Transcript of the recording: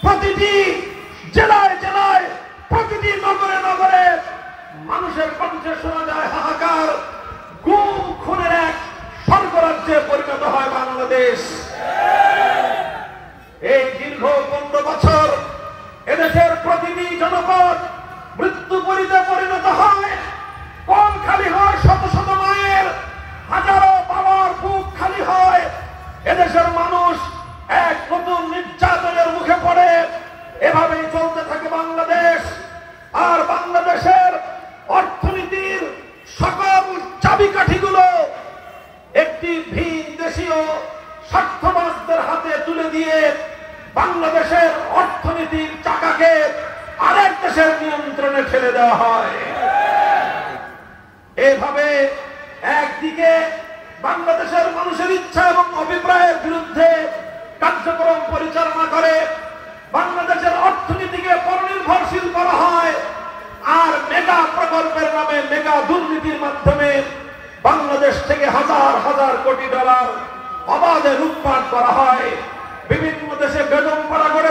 প্রতিটি জেলায় জেলায়, প্রতিটি নগরে নগরে মানুষের কণ্ঠে শোনা যায় হাহাকার। গুম খুনের এক স্বর্গরাজ্যে পরিণত হয় বাংলাদেশ। এই দীর্ঘ 15 বছর এদেশের প্রতিটি জনপদ মৃত্যুপুরীতে পরিণত হয়। কল খালি হয় শত শত মায়ের, হাজারো বাবার বুক খালি হয়। এদেশের মানুষ এক নতুন নির্যাতনের মুখে পড়ে। এভাবেই চলতে থাকে বাংলাদেশ। আর বাংলাদেশের অর্থনীতির সকল চাবিকাঠিগুলো একটি ভিন দেশীয় স্বার্থবাদীদের হাতে তুলে দিয়ে বাংলাদেশের অর্থনীতির চাকাকে আরেক দেশের নিয়ন্ত্রণে ঠেলে দেওয়া হয়। এভাবে একদিকে বাংলাদেশের মানুষের ইচ্ছা এবং অভিপ্রায়ের বিরুদ্ধে কার্যক্রম পরিচালনা করে বাংলাদেশের অর্থনীতিকে পরনির্ভরশীল করা হয়, আর মেগা প্রকল্পের নামে মেগা দুর্নীতির মাধ্যমে বাংলাদেশ থেকে হাজার হাজার কোটি ডলার অবাধে লুটপাট করা হয়। বিভিন্ন দেশে বেদম করা করে